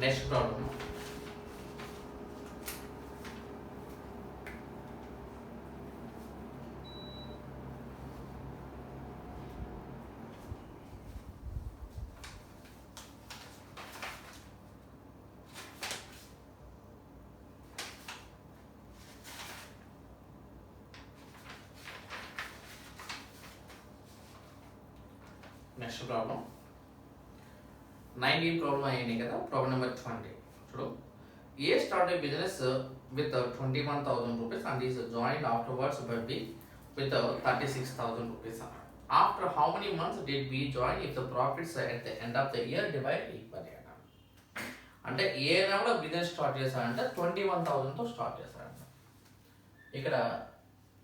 Next problem next problem 19 problem అయ్యింది కదా. Problem number 20 చూడు. A start a business with 21,000 rupees and is joined afterwards by B with 36,000 rupees. After how many months did B join if the profits at the end of the year divide equally? అంటే ఏ కూడా business start చేశాడంటే 21,000తో start చేశాడంట. ఇక్కడ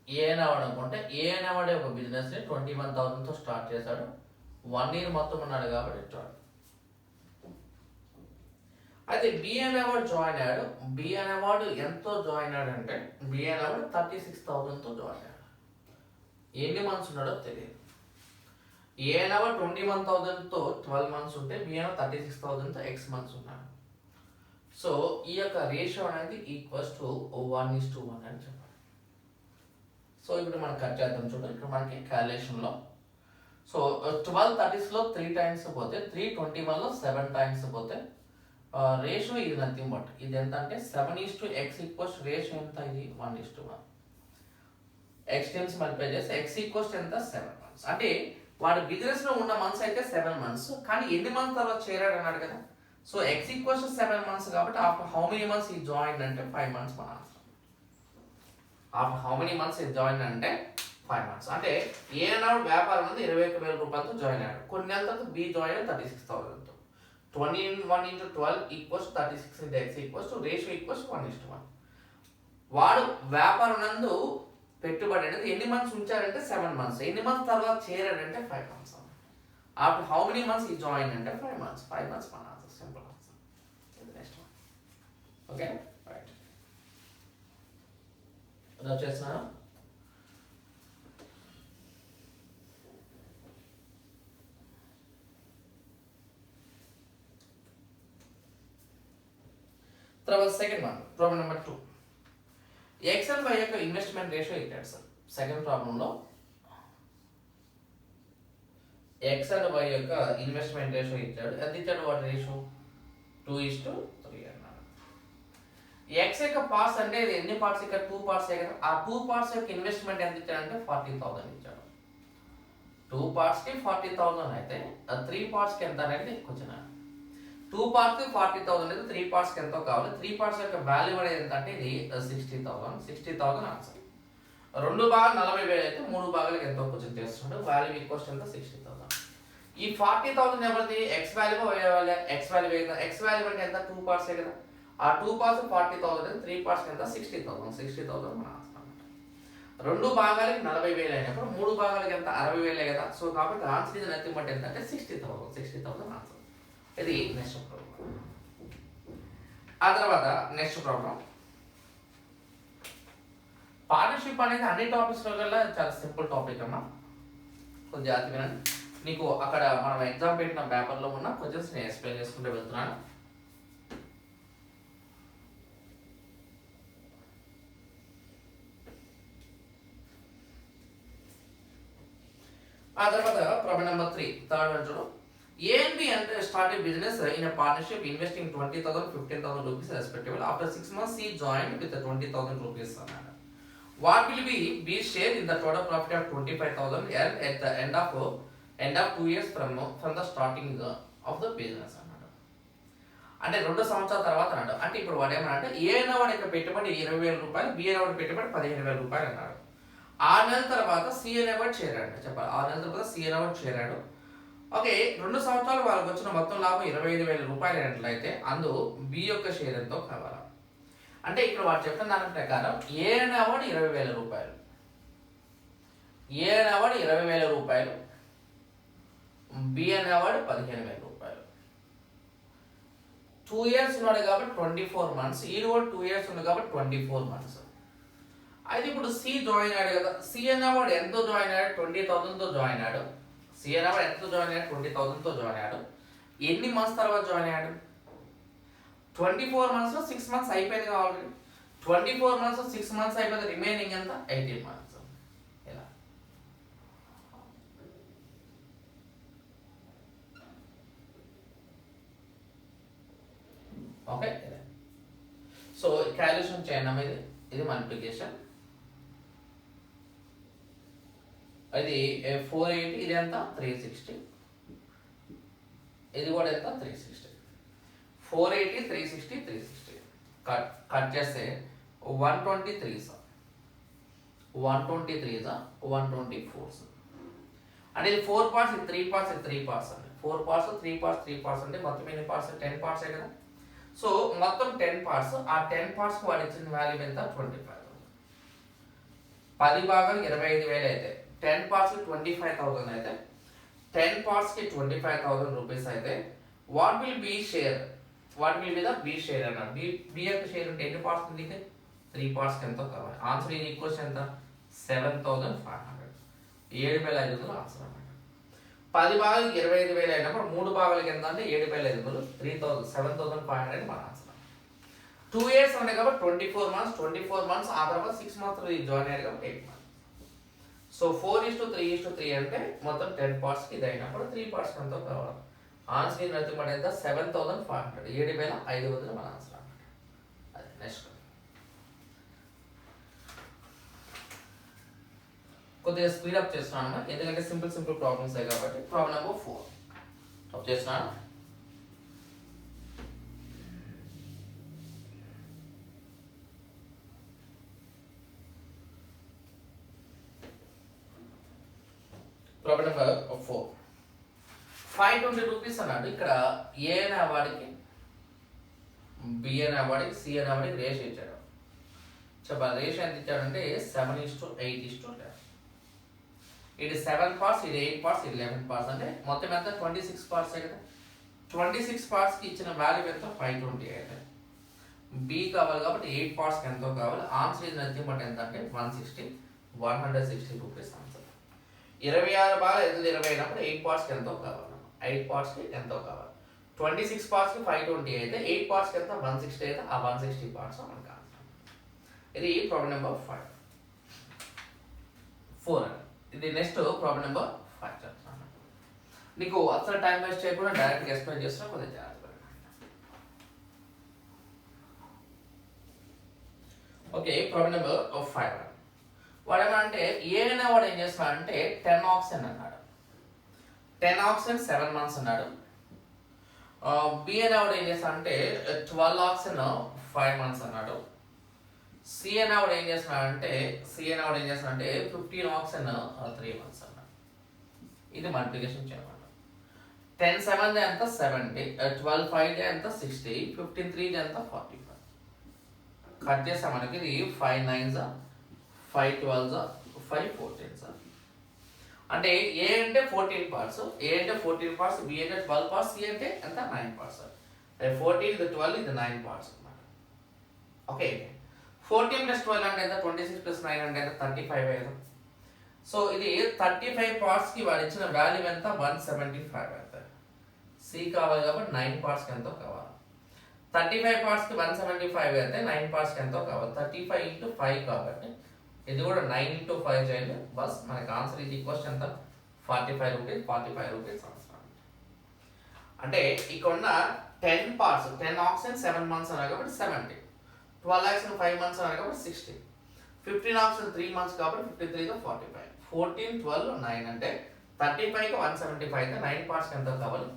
ఏ అనేవాడు అనుకుంటే ఏ అనేవాడే ఒక బిజినెస్ని 21,000తో start చేశాడు. 1 year మొత్తం ఉన్నాడు కాబట్టి ఇచ్చాడు. అయితే బి అనేవాడు జాయిన్ అయ్యాడు. బి అనేవాడు ఎంతో జాయిన్ అయ్యాడు అంటే బి అనేవాడు 36,000తో జాయిన్ అయ్యాడు. ఎన్ని మంత్స్ ఉన్నాడో తెలియదు. ఏ అనేవాడు 21,000తో 12 months ఉంటే బి అనేవాడు 36,000తో x months ఉన్నాడు. సో ఈ యొక్క రేషియో అనేది ఈక్వల్స్ టు 1:1 అని చెప్పాలి. సో ఇప్పుడు మనం కట్ చేద్దాం చూడండి. ఇక్కడ మనకి క్యాలిక్యులేషన్లో సో 12 30sలో 3 times పోతే 3 21లో 7 times పోతే రేషియో ఇది నథింగ్ బట్ ఇది ఎంత అంటే 7:x ఈక్వల్స్ రేషియో ఎంత ఇది 1:1. x టైమ్స్ మల్టిప్లై చేస్తే x ఈక్వల్స్ ఎంత 7 months. అంటే వాడు బిజినెస్ లో ఉన్న మంత్స్ అయితే 7 months, కానీ ఎన్ని మంత్స్ తర్వాత చేరాడు అన్నాడు కదా. సో x ఈక్వల్స్ 7 months కాబట్టి ఆఫ్టర్ హౌ మెనీ మంత్స్ ఈ జాయిన్ అంటే 5 months మన answer. After how many months ఈ జాయిన్ అంటే 5 months. అంటే ఏ అన్నాడు వ్యాపారం ఉంది 21,000 రూపాయలతో జాయిన్ అయ్యాడు. కొన్ని నెలల తర్వాత బి జాయిన్ 36,000తో. 21 into 12 equals 36 into x equals ratio equals 1:1. వాడు వ్యాపారం నందు పెట్టుబడి అనేది ఎన్ని మంత్స్ ఉంచారంటే 7 months. ఎన్ని మంత్స్ తర్వాత చేరాడంటే 5 months. After how many months ఈ జాయిన్ అంటే 5 months. 5 months మన ఆన్సర్. Simple answer. ఇది నెక్స్ట్ వన్. Okay right. అలా చేస్తున్నా తర్వాత second one problem number 2. x and y యొక్క ఇన్వెస్ట్మెంట్ రేషియో ఇచ్చాడు సార్. సెకండ్ ప్రాబ్లంలో x and y యొక్క ఇన్వెస్ట్మెంట్ రేషియో ఇచ్చాడు. ఎంత ఇచ్చాడు వాటి రేషియో 2:3 అన్నాడు. x యొక్క పార్ట్స్ అంటే ఇది ఎన్ని పార్ట్స్ ఇక్కడ 2 parts కదా. ఆ 2 parts యొక్క ఇన్వెస్ట్మెంట్ ఎంత ఇచ్చాడంటే 40,000 ఇచ్చాడు. 2 parts కి 40,000 అయితే 3 parts కి ఎంత అనేది క్వశ్చన్. 2 parts కి 40,000 అయితే 3 parts కి ఎంతో కావాలి. 3 parts యొక్క వాల్యూ అనేది ఎంత అంటే ఇది 60,000 ఆన్సర్. 2 భాగాలు 40,000 అయితే 3 భాగాలకు ఎంతో క్వశ్చన్ చేస్తున్నాడు. వాల్యూ ఈక్వల్స్ ఎంత 60,000. ఈ 40,000 ఎవరిది x వాల్యూ x వాల్యూ అంటే ఎంత 2 parts కదా. ఆ 2 parts 40,000 అయితే 3 parts కి ఎంత 60,000 మన ఆన్సర్ అన్నమాట. 2 భాగాలకి 40,000 అయినప్పుడు 3 భాగాలకి ఎంత 60,000 కదా. సో కాబట్టి ఆన్సర్ ఇది నథింగ్ బట్ ఎంత అంటే 60,000 ఆన్సర్. ఇది నెక్స్ట్ ప్రాబ్లం. ఆ తర్వాత నెక్స్ట్ ప్రాబ్లం పార్ట్నర్షిప్ అనేది అన్ని టాపిక్స్లో కల్లా చాలా సింపుల్ టాపిక్ అమ్మా. కొంచెం జాగ్రత్త వినండి. నీకు అక్కడ మనం ఎగ్జామ్ పెట్టిన పేపర్లో ఉన్న క్వశ్చన్స్ నేను ఎక్స్ప్లెయిన్ చేసుకుంటూ వెళ్తున్నాను. ఆ తర్వాత ప్రాబ్లం నెంబర్ 3 థర్డ్ వన్ చూడు. A and B started business in a partnership investing 20,000, 15,000 rupees respectively. After 6 months, C joined with the 20,000 rupees. What will be B's share in the total profit of 25,000 earned at the end of 2 years from the starting of the business? అంటే 2 సంవత్సరాల తర్వాత అన్నాడు. అంటే ఇప్పుడు వాడు ఏమన్నా ఏ అయినా వాడి యొక్క పెట్టుబడి 20,000 రూపాయలు, బి అయినా వాడి పెట్టుబడి 15,000 రూపాయలు అన్నాడు. 6 నెలల తర్వాత సి అనేవాడు చేరాడు. చెప్పాలి 6 నెలల తర్వాత సి అనేవాడు చేరాడు. ఓకే 2 సంవత్సరాలు వాళ్ళకి వచ్చిన మొత్తం లాభం 25,000 రూపాయలు అయినట్లయితే అందు బి యొక్క షేర్ ఎంతో కావాలి. అంటే ఇక్కడ వాడు చెప్పిన దాని ప్రకారం ఏ అనేవాడు 20,000 రూపాయలు, ఏ అనేవాడు 20,000 రూపాయలు, బి అనేవాడు 15,000 రూపాయలు. 2 years ఉన్నాడు కాబట్టి 24 months, ఈ కూడా 2 years ఉంది కాబట్టి 24 months. అయితే ఇప్పుడు సి జాయిన్ అయ్యాడు కదా. సి అనేవాడు ఎంతో జాయిన్ అయ్యాడు 20,000తో జాయిన్ అయ్యాడు. సి అనేవాడు ఎంతో జాయిన్ అయ్యాడు 20,000తో జాయిన్ అయ్యాడు. ఎన్ని మంత్స్ తర్వాత జాయిన్ అయ్యాడు 24 months 6 months అయిపోయింది ఆల్రెడీ. 24 months 6 months అయిపోతే రిమైనింగ్ ఎంత 18 months. ఇలా ఓకే. సో క్యాలిక్యులేషన్ చేయండి. ఇది మల్టిప్లికేషన్. అది 480, ఇది ఎంత 360, ఇది కూడా ఎంత 360. 480 360 360 కట్ చేస్తే 123 124 అంటే ఇది 4 parts, ఇది 3 parts, ఇది 3 parts అండి. 4 parts 3 parts 3 parts అంటే మొత్తం ఎన్ని parts? 10 parts కదా. సో మొత్తం 10 parts. ఆ 10 parts కి వాడు ఇచ్చిన వాల్యూ ఎంత 25,000. 10 భాగాలు 25,000 అయితే 10 parts కి 25,000 అయితే 10 parts కి 25,000 రూపీస్ అయితే what will be share? What will be the be share అన్నాడు. బి యొక్క షేర్ అంటే ఎన్ని పార్ట్స్ ఉంది? 3 parts కి ఎంతో కావాలి. ఆన్సర్ ఇది ఈక్వల్స్ ఎంత 7,500. 7,500 ఆన్సర్ అన్నమాట. 10 భాగాలు 25,000 అయినప్పుడు 3 భాగాలకి ఎంత అంటే 7,500, 7,500 మన ఆన్సర్. 2 years ఉన్నాయి కాబట్టి 24 months. ఆ తర్వాత 6 months జాయిన్ అయ్యారు కాబట్టి 8 months. సో 4:3:3 అంటే మొత్తం 10 parts కి ఇది అయినప్పుడు 3 parts కి ఎంతో కావాలి. ఆన్సర్ ఇది నథింగ్ బట్ ఎంత 7,500. 7,500 మన ఆన్సర్ అన్నమాట. అది నెక్స్ట్ కొద్దిగా స్పీడప్ చేస్తున్నాను ఎందుకంటే సింపుల్ ప్రాబ్లమ్స్ కాబట్టి. ప్రాబ్లం నెంబర్ 4 టప్ చేస్తున్నాను. Problem number 4. 520 రూపీస్ అన్నాడు. ఇక్కడ ఏ అనే వాడికి, బి అనే వాడికి, సి అనే వాడికి రేషియో ఇచ్చాడు. చెప్పాలి రేషియో ఎంత ఇచ్చాడంటే 7:8:11. ఇది 7 parts, ఇది 8 parts, ఇది 11 parts అంటే మొత్తం ఎంత 26 parts కదా. 26 parts కి ఇచ్చిన వాల్యూ ఎంత 520 అయితే బి కావాలి కాబట్టి 8 parts కి ఎంతో కావాలి. ఆన్సర్ ఇది నథింగ్ బట్ ఎంత అంటే 160 రూపీస్ ఆన్సర్. 26 భాగాలు 20 అయినప్పుడు 8 parts కి ఎంతో కావాలి. 8 parts కి ఎంతో కావాలి. 26 parts కి 520 అయితే 8 parts కి ఎంత 160 అయితే ఆ 160 parts మనకు ఆన్సర్. ఇది ప్రాబ్లం నెంబర్ 4 అని. ఇది నెక్స్ట్ ప్రాబ్లం నెంబర్ 5 చెప్తాను. నీకు అసలు టైం వేస్ట్ చేయకుండా డైరెక్ట్గా ఎక్స్ప్లెయిన్ చేస్తున్నా, కొద్దిగా జాగ్రత్తగా. Okay problem number 5. వాడు ఏమంటే ఏ అనే వాడు ఏం చేస్తున్నాడంటే 10 oxen అన్నాడు. 10 oxen 7 months అన్నాడు. బి అనే వాడు ఏం చేస్తాడంటే 12 oxen 5 months అన్నాడు. సి అనే వాడు ఏం చేస్తున్నాడంటే 15 oxen 3 months అన్నాడు. ఇది మల్టిప్లికేషన్ చేయమన్నాడు. 10 7 ఎంత 70, 12 5 ఎంత 60, 15 3 ఎంత 45. కట్ చేస్తే మనకి ఇది 5 9s 5 12s 5 14s. అంటే ఏ అంటే 14 parts, ఏ అంటే 14 parts, బి అంటే 12 parts, సి అంటే ఎంత 9 parts. 14 ఇది 12 ఇది 9 parts అన్నమాట. ఓకే 14 + 12 అంటే ఎంత 26 + 9 అంటే ఎంత 35 కదా. సో ఇది 35 parts కి వాడు ఇచ్చిన వాల్యూ ఎంత 175 అవుతుంది. సి కావాలి కాబట్టి 9 parts కి ఎంతో కావాలి. 35 parts కి 175 అయితే 9 parts కి ఎంతో కావాలి. 35 × 5 కాబట్టి ఇది కూడా 9 × 5 చేయండి. బస్ మనకి ఆన్సర్ ఇది క్వశ్చన్ ఎంత 45 రూపీస్ ఆన్సర్. అంటే ఇక్కడ ఉన్న 10 parts 10 oxen 7 months అన్నారు కాబట్టి 70, 12 oxen 5 months అన్నారు కాబట్టి 60, 15 oxen 3 months కాబట్టి 53 తో 45, 14 12 9 అంటే 35 కి 175 అయితే 9 parts కి ఎంత కావాలి.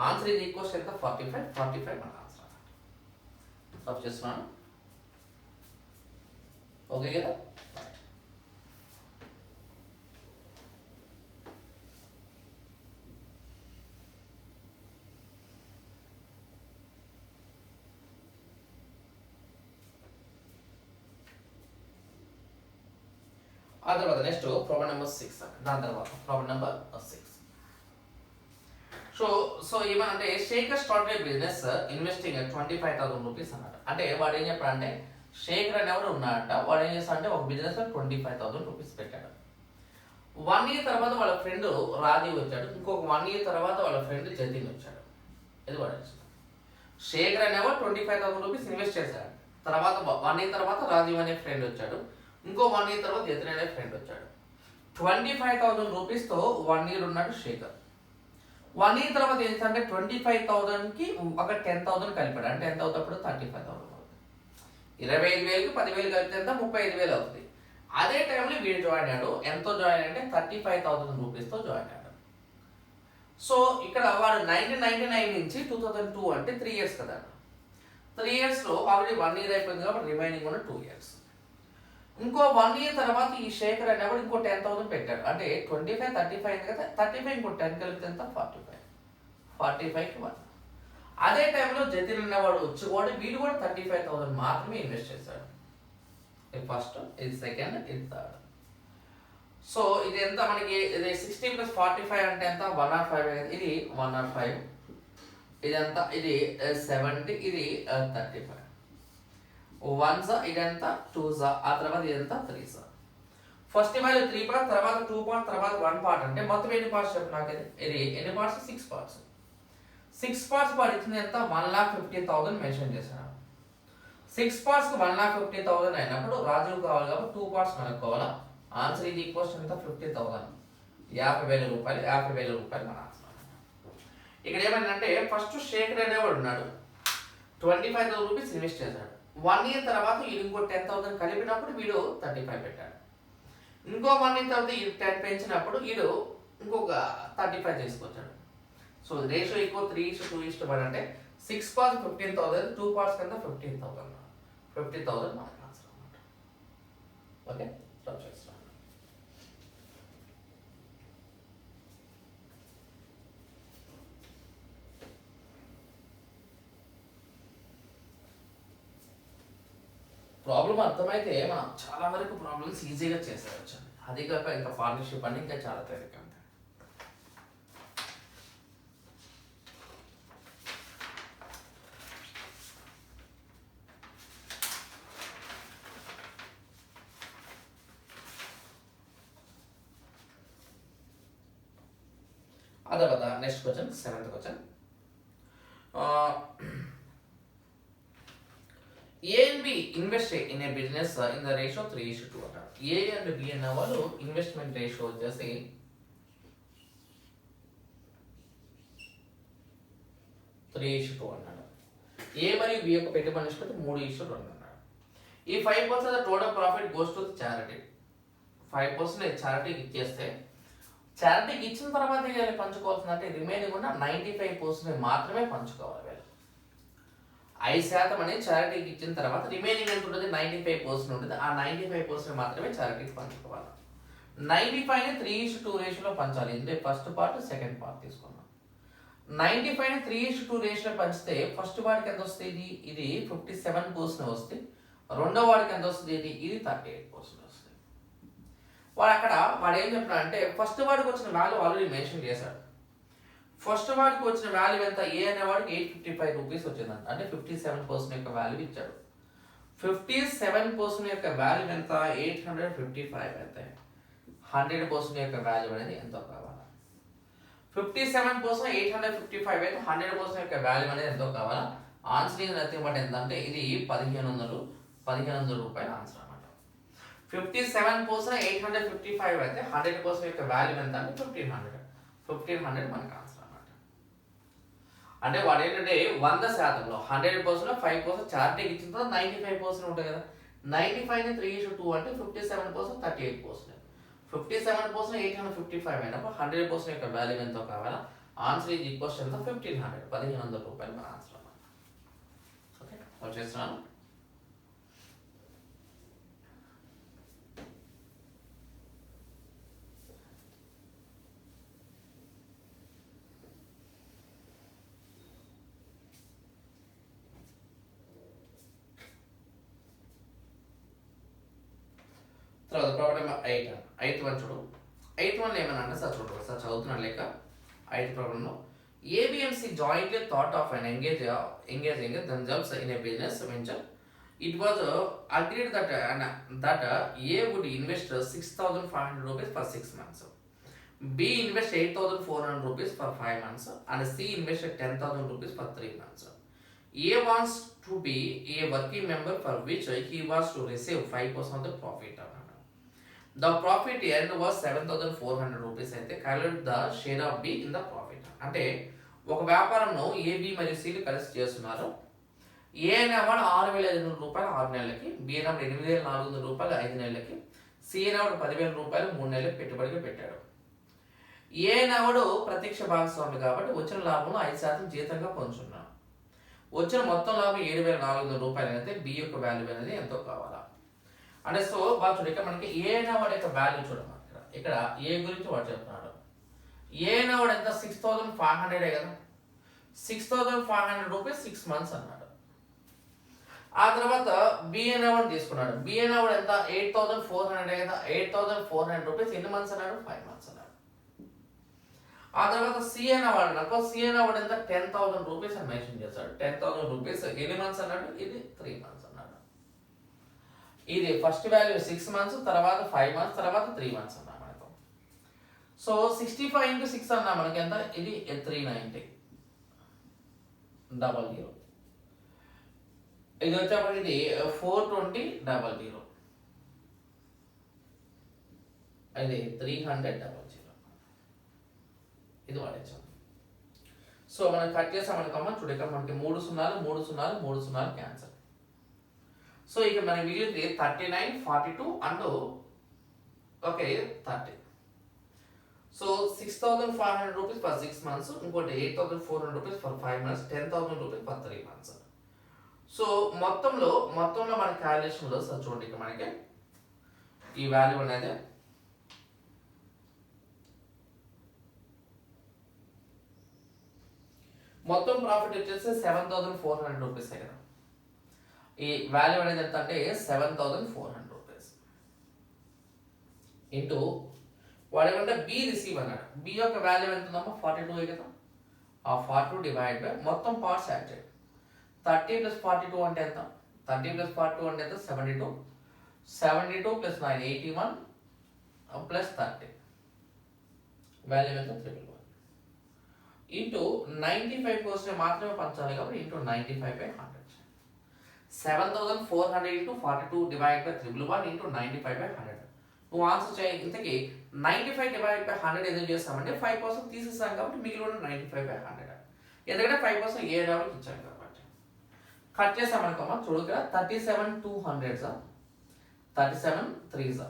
ఆన్సర్ ఇది క్వశ్చన్ ఎంత 45 మన ఆన్సర్. స్టాప్ చేస్తున్నాను. ఓకే కదా. ఆ తర్వాత నెక్స్ట్ ప్రాబ్లం నెంబర్ 6. దాని తర్వాత ప్రాబ్లం నెంబర్ 6. సో ఏమనంటే Shekhar start a business investing 25,000 rupees అన్నాడు. అంటే వాడు ఏం చెప్పాడంటే శేఖర్ అని ఎవరు ఉన్నాడంట. వాడు ఏం చేస్తాడంటే ఒక బిజినెస్ 25,000 రూపీస్ పెట్టాడు. 1 year తర్వాత వాళ్ళ ఫ్రెండ్ రాజీవ్ వచ్చాడు. ఇంకొక 1 year తర్వాత వాళ్ళ ఫ్రెండ్ జతిన్ వచ్చాడు. ఇది వాడు శేఖర్ అనేవాడు 25,000 రూపీస్ ఇన్వెస్ట్ చేశాడు. తర్వాత 1 ఇయర్ తర్వాత రాజీవ్ అనే ఫ్రెండ్ వచ్చాడు. ఇంకో 1 ఇయర్ తర్వాత జతిన్ అనే ఫ్రెండ్ వచ్చాడు. 25,000 రూపీస్తో 1 ఇయర్ ఉన్నాడు శేఖర్. 1 ఇయర్ తర్వాత ఏంటంటే 25,000కి ఒక 10,000 కలిపాడు. అంటే ఎంత అవుతాడు? 35,000 అవుతుంది. 25,000కి 10,000 కలిపితే ఎంత? 35,000 అవుతుంది. అదే టైంలో వీడు జాయిన్ అయ్యాడు. ఎంతో జాయిన్ అంటే 35,000 రూపీస్తో జాయిన్ అయ్యాడు. సో ఇక్కడ వాడు 1999 నుంచి 2002 అంటే 3 ఇయర్స్ కదా. 3 ఇయర్స్లో ఆల్రెడీ 1 ఇయర్ అయిపోయింది కాబట్టి రిమైనింగ్ ఉన్న 2 ఇయర్స్. ఇంకో 1 ఇయర్ తర్వాత ఈ శేఖర్ అనేవాడు ఇంకో 10,000 పెట్టాడు. అంటే 25, 35 అయింది కదా. 35 ఇంకో 10 కలిపితే ఎంత? 45. 45కి 1. అదే టైంలో జతిన్ అనేవాడు వచ్చి వీడు కూడా 35,000 మాత్రమే ఇన్వెస్ట్ చేశాడు. ఇది ఫస్ట్, ఇది సెకండ్, ఇది థర్డ్. సో ఇది ఎంత మనకి? ఇది 60 + 45 అంటే ఎంత? 105. ఇది 105. ఇదంతా ఇది 70, ఇది 35. 1 ఇదంత 2 ఆ తర్వాత ఇదంతా 3. ఫస్ట్ వాల్యూ 3 పార్ట్, తర్వాత 2 పార్ట్, తర్వాత 1 పార్ట్. అంటే మొత్తం ఎన్ని పార్ట్స్ చెప్పు నాకు? ఇది ఎన్ని పార్ట్స్? 6 పార్ట్స్. 6 పార్ట్స్ వాడు ఇచ్చింది ఎంత? 1,50,000 మెన్షన్ చేశాను. 6 పార్ట్స్కి 1,50,000 అయినప్పుడు రాజుకు కావాలి కాబట్టి 2 పార్ట్స్ కనుక్కోవాలా. ఆన్సర్ ఇది ఈక్వల్స్ ఎంత? 50,000. 50,000 రూపాయలు. 50,000 రూపాయలు మన ఆన్సర్. ఇక్కడ ఏమైందంటే ఫస్ట్ శేఖర్ అనేవాడు ఉన్నాడు, 25,000 రూపీస్ ఇన్వెస్ట్ చేశాడు. 1 ఇయర్ తర్వాత వీడు ఇంకో 10,000 కలిపినప్పుడు వీడు 35 పెట్టాడు. ఇంకో 1 ఇయర్ తర్వాత వీడు 10 పెంచినప్పుడు వీడు ఇంకొక 35 చేసుకొచ్చాడు. సో రేషియో ఈక్వల్ 3:2:1 అంటే 6 పార్ట్స్ 15,000, 2 పార్ట్స్ కింద 15,000. 50,000 మనకు ఆన్సర్ అన్నమాట. ఓకే, స్టాప్ చేస్తాను. ప్రాబ్లం అర్థమైతే మనం చాలా వరకు ప్రాబ్లమ్స్ ఈజీగా చేసేయచ్చు. అది కాక ఇంకా పార్ట్నర్షిప్ అని ఇంకా చాలా తేలిక. అదే కదా. Next question, 7th question. A and B invest in a business in the ratio 3:2 అంటారు. A and B అనే వాళ్ళు ఇన్వెస్ట్మెంట్ రేషియో వచ్చేసి 3:2 అన్నాడు. A మరియు B యొక్క పెట్టుబడి నిష్పత్తి 3:2 అన్నాడు. ఈ 5% total profit goes to charity. 5% చారిటీకి ఇచ్చేస్తే, చారిటీకి ఇచ్చిన తర్వాత వీళ్ళు పంచుకోవాల్సిందంటే రిమైనింగ్ ఉన్న 95% మాత్రమే పంచుకోవాలి. వీళ్ళు 5% అనేది చారిటీకి ఇచ్చిన తర్వాత రిమైనింగ్ ఎంత ఉంటుంది? 95% ఉంటుంది. ఆ 95% మాత్రమే చారిటీకి పంచుకోవాలి. 95ని 3:2 రేషియోలో పంచాలి. ఎందుకంటే ఫస్ట్ పార్ట్, సెకండ్ పార్ట్ తీసుకున్నాం. 95ని 3:2 రేషియోలో పంచితే ఫస్ట్ వాడికి ఎంత వస్తుంది? ఇది 57% వస్తుంది. రెండో వాడికి ఎంత వస్తుంది? ఇది 38% వస్తుంది. వాడు ఏం చెప్పినా అంటే ఫస్ట్ వాడికి వచ్చిన వాల్యూ ఆల్రెడీ మెన్షన్ చేశాడు. ఫస్ట్ వాడికి వచ్చిన వాల్యూ ఎంత? ఏ అనేవాడికి 855 రూపీస్ వచ్చిందంట. అంటే 57% యొక్క వాల్యూ ఇచ్చాడు. 57% యొక్క వాల్యూ ఎంత? 855 అయితే 100% యొక్క వాల్యూ అనేది ఎంతో కావాలా? 57% 855 అయితే 100% యొక్క వాల్యూ అనేది ఎంతో కావాలా? ఆన్సర్ ఇది నథింగ్ బట్ ఎంత అంటే ఇది 1,500 రూపాయల ఆన్సర్ అన్నమాట. 57% 855 అయితే 100% యొక్క వాల్యూ ఎంత అంటే 1,500 మనకు ఆన్సర్. అంటే వాడు ఏంటంటే 100%లో 100%లో 5% చారిటీకి ఇచ్చిన తర్వాత 95% ఉంటుంది కదా. 95ని 3:2 అంటే 57% 38%. 57% 855 అయినప్పుడు 100% యొక్క వాల్యూ ఎంతో కావాలా? ఆన్సర్ ఇది ఈక్వల్స్ ఎంత? 1,500 రూపాయలు మన ఆన్సర్ అన్నమాట. ఓకే, వచ్చేస్తున్నాను. తర్వాత ప్రాబ్లం నెంబర్ 8. 8th వన్ చూడు. 8th వన్ ఏమన్నా అంటే సార్ చూడు, సార్ చదువుతున్నాను లేక. 8th ప్రాబ్లంలో ABMC jointly thought of an engaging themselves in a business venture. It was agreed that A would invest 6,500 rupees for 6 months. B invest 8,400 rupees for 5 months and C invested 10,000 rupees for 3 months. A wants to be a working member for which he was to receive 5% of the profit అన్నాడు. The profit earn was 7,400 rupees అయితే calculate the share of B in the profit. అంటే ఒక వ్యాపారంను ఏ, B మరియు సిలు కలిసి చేస్తున్నారు. ఏ అనేవాడు 6,500 రూపాయలు 6 నెలలకి, బి అనేవాడు 8,400 రూపాయలు 5 నెలలకి, సి అనేవాడు 10,000 రూపాయలు 3 నెలలకు పెట్టుబడిగా పెట్టాడు. ఏ అనేవాడు ప్రత్యక్ష భాగస్వామి కాబట్టి వచ్చిన లాభంలో 5% జీతంగా పొందుతున్నాడు. వచ్చిన మొత్తం లాభం 7,400 రూపాయలు అయితే బి యొక్క వాల్యూ అనేది ఎంతో కావాలా అంటే సో బాగా చూడ ఇక్కడ మనకి ఏ అనేవాడు యొక్క వాల్యూ చూడమని ఇక్కడ ఏ గురించి వాడు చెప్తున్నాడు. ఏ అనేవాడు ఎంత 6,500 కదా, 6,500 రూపీస్ 6 months అన్నాడు. ఆ తర్వాత బి అనేవాడు తీసుకున్నాడు. బి అనేవాడు ఎంత 8,400 కదా, 8,400 రూపీస్ ఎన్ని మంత్స్ అన్నాడు, 5 months అన్నాడు. ఆ తర్వాత సి అనేవాడు నాకు సి అనేవాడు ఎంత 10,000 రూపీస్ అని మెన్షన్ చేశాడు. 10,000 రూపీస్ ఎన్ని మంత్స్ అన్నాడు, ఇది 3 months అన్నాడు. ఇది ఫస్ట్ వాల్యూ 6 months, తర్వాత 5 months, తర్వాత 3 months అన్నా మనకు. సో 65 into 6 అన్నా మనకి ఎంత, ఇది 390 00. ఇది వచ్చేప్పటికి ఇది 420 00. ఇది 300 00. ఇది వాడేచ్చాం. సో మనం కట్ చేసామనుకోమా చూడ ఇక్కడ మనకి 3 సున్నాలు 3 సున్నాలు 3 సున్నాలు క్యాన్సల్. సో ఇక మన మిగిలింది 39, 42 and okay 30. So 6,500 rupees for 6 months, ఇంకోటి 8,400 rupees for 5 months, 10,000 rupees for 3 months. So మొత్తంలో మన క్యాలిక్యులేషన్లో సార్ చూడండి ఇక మనకి ఈ వాల్యూ అనేది మొత్తం ప్రాఫిట్ వచ్చేసి 7,400 రూపీస్ కదా. ఈ వాల్యూ అనేది ఎంత అంటే 7,400 రూపీస్ ఇంటూ వాడు ఏమంటే బి రిసీవ్ అన్నాడు. బి యొక్క వాల్యూ ఎంత ఉందమ్మా 42 కదా. ఆ 42 డివైడ్ బై మొత్తం పార్ట్స్ యాడ్ చేయండి. 30 + 42 అంటే ఎంత, 30 + 42 అంటే ఎంత 72, 72 + 9 81 + 30 వాల్యూ ఎంత 311 ఇంటూ 95% మాత్రమే పంచాలి కాబట్టి into 95/100. 7,400 into 42 divide by 311 into 95/100. నువ్వు ఆన్సర్ చేయ ఇంతకీ 95/100 ఎందుకు చేస్తామంటే 5% తీసేస్తాం కాబట్టి మిగిలిన 95/100. ఎందుకంటే 5% ఏ లెవెల్కి ఇచ్చాం కాబట్టి. కట్ చేసామనుకోమా చూడు ఇక్కడ 37 200s, 37 3s,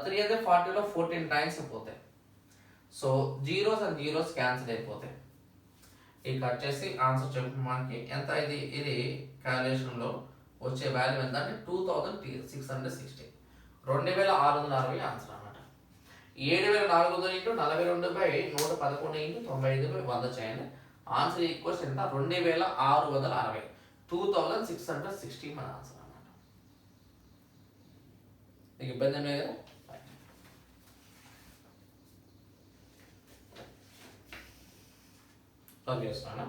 3 అయితే 40లో 14 times పోతాయి. So zeros and zeros cancel అయిపోతాయి. ఇది కట్ చేసి ఆన్సర్ చెప్పి మనకి ఎంత ఇది క్యాలిక్యులేషన్లో వచ్చే వాల్యూ ఎంత అంటే 2,660, 2,660 ఆన్సర్ అనమాట. 7,400 ఇంటూ 42/111 ఇంటూ 95/100 చేయండి. ఆన్సర్ ఈక్వల్స్ ఎంత 2,660, 2,660 మన ఆన్సర్ అనమాట. నీకు ఇబ్బంది ఏం లేదు కదా. చేస్తున్నాను.